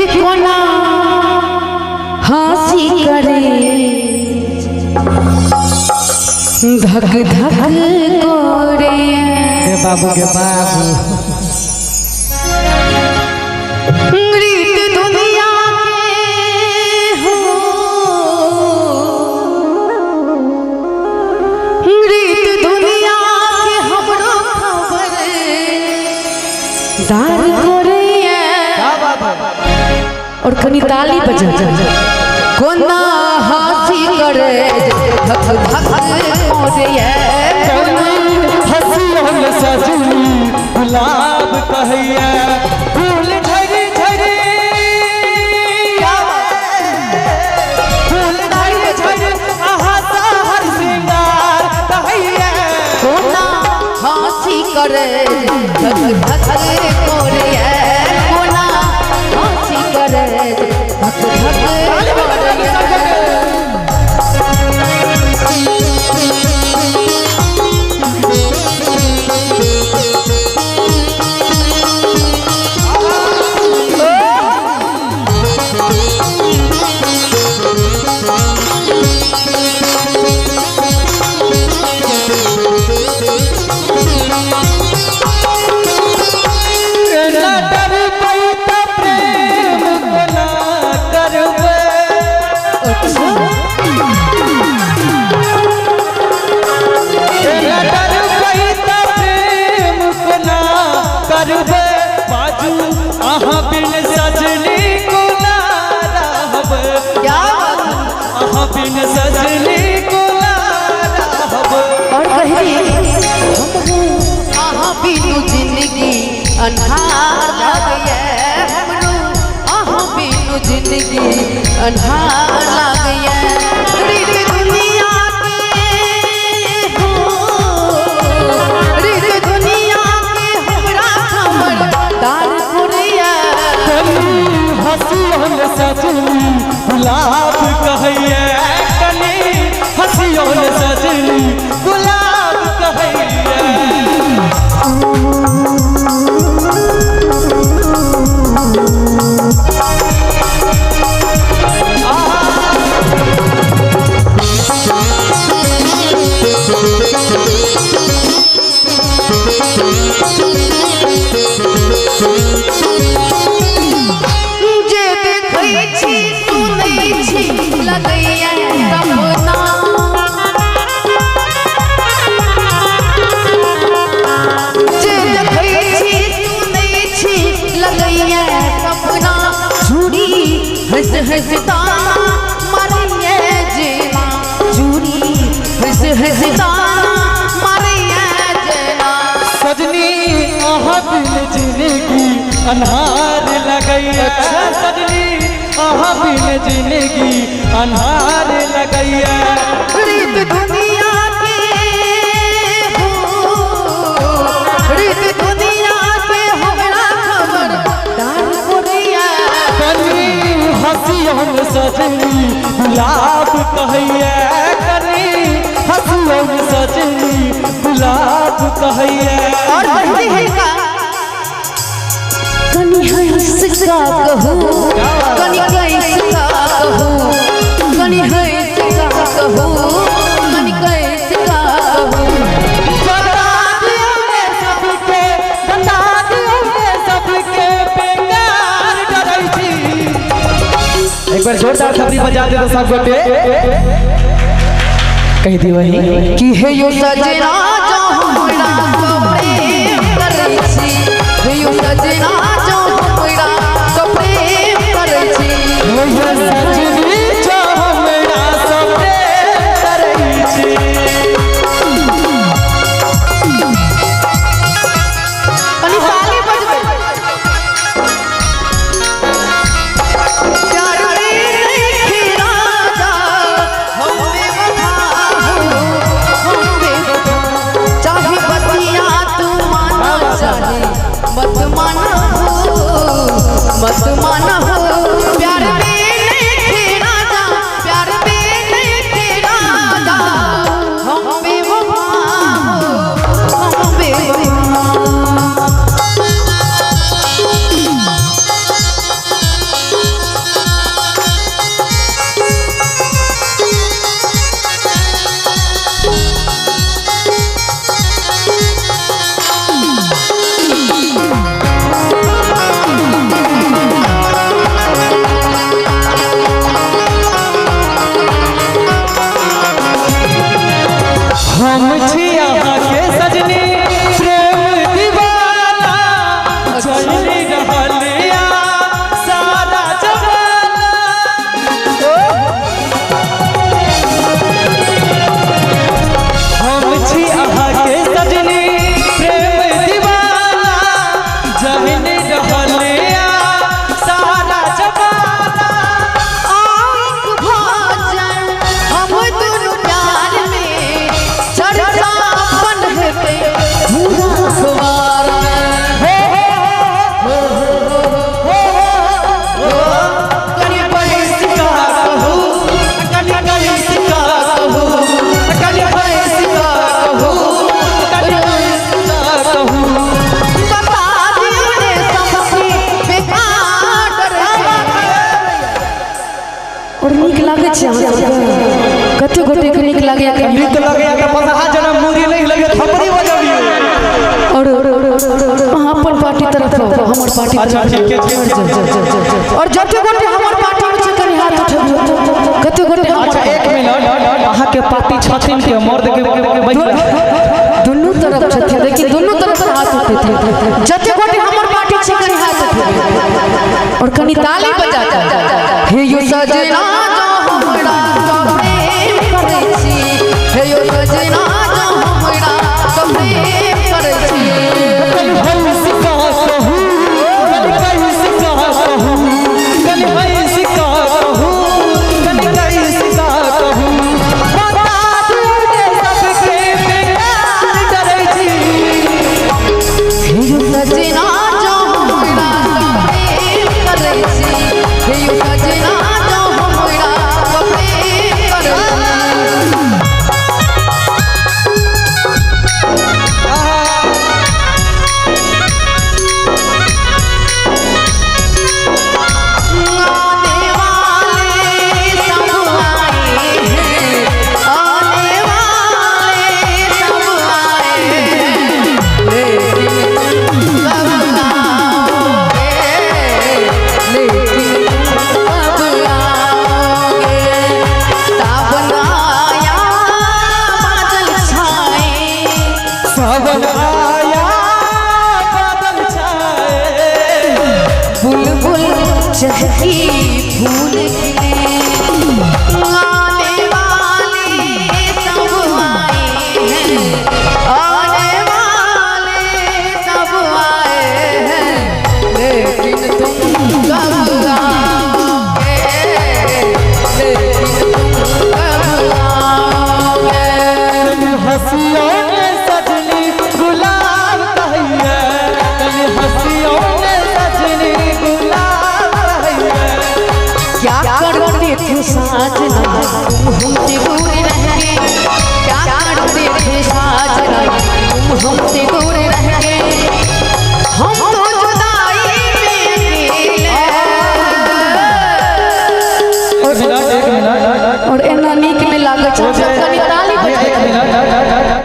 कोना हंसी करे धक धक करे के बाबू रीत दुनिया के हो रीत दुनिया के हमरो खबर दार करे क्या बात है। और कनी ताली बजा कोना हंसी करे धक धक करे हंसी हम सजनी गुलाब कहिए फूल झरी झरी फूल झरी झरी हंसा हर सिंगार कहिए कोना हंसी करे धक धक करे कोना हंसी करे धक धक करे अन्हार लागे हमरो अहाँ बिनु जिंदगी अन्हार लागे रीत दुनिया के हो रीत दुनिया के हमरा खबरदार कोरिया हंसी हम सजनी गुलाब कहिए कनी हंसी हम सजनी गुलाब कहिए जे देखै छी सुनै छी लगैया सपना जे देखै छी सुनै छी लगैया सपना चूड़ी हंस हंसता मारिए जेना चूड़ी हंस हंसता मारिए जेना सजनी अहाँ बिन जिंदगी अन्हार लगैया सजनी अहाँ बिन जिंदगी अन्हार लगैया रीत दुनिया के हो रीत दुनिया के हमरा खबरदार कोरिया कनी हंसी हम सजनी गुलाब कहिए कनी हंसी हम सजनी गुलाब कहिए और कहते हैं का कनी हंस का कहो कनी कैस का कहो कनी हंस का कहो कनी कैस का कहो बता दियो मैं सबके बेकार डरै छी एक बार जोरदार थपड़ी बजा दे तो सब गोटे कह दी वही कि हे यो सजना जो हमरा प्रेम करै छी हे यो सजना जो हमरा प्रेम करै छी हे यो सजनी जो हमरा प्रेम करै छी अनि ताली बजबै प्यार में नहीं राजा हम बेवफा हो हम बेवफा चाहे बतिया तू माना चाहे मत माना हो छे कते गोटे के नीक लागे नीक लगे त पसहा जन्म मूरी नहीं लगे थपड़ी बजाबिए और अपन पार्टी तरफ हमर पार्टी अच्छा ठीक है और जते गोटे हमर पार्टी में छे कनी हाथ उठाबियो कते गोटे अच्छा एक मिनट अहाँ के पार्टी छथिन के मर्द के बैठला दोनों तरफ छथिन लेकिन दोनों तरफ हाथ उठेथे जते गोटे हमर पार्टी छे कनी हाथ उठाबियो और कनी ताली बजाता हे यो सजना जो हमरा प्रेम करे छी हे यो सजना जो हमरा प्रेम करे छी चहकी फूल खिले आने वाले सब आए हैं आने वाले सब आए हैं लेकिन तुम कब आओगे लेकिन तुम कब आओगे हंसियों में सजनी गुलाब कहिए हंसियों में सजनी गुलाब क्या करते थे साजना तुम हमसे दूर रह के क्या करते थे साजना तुम हमसे दूर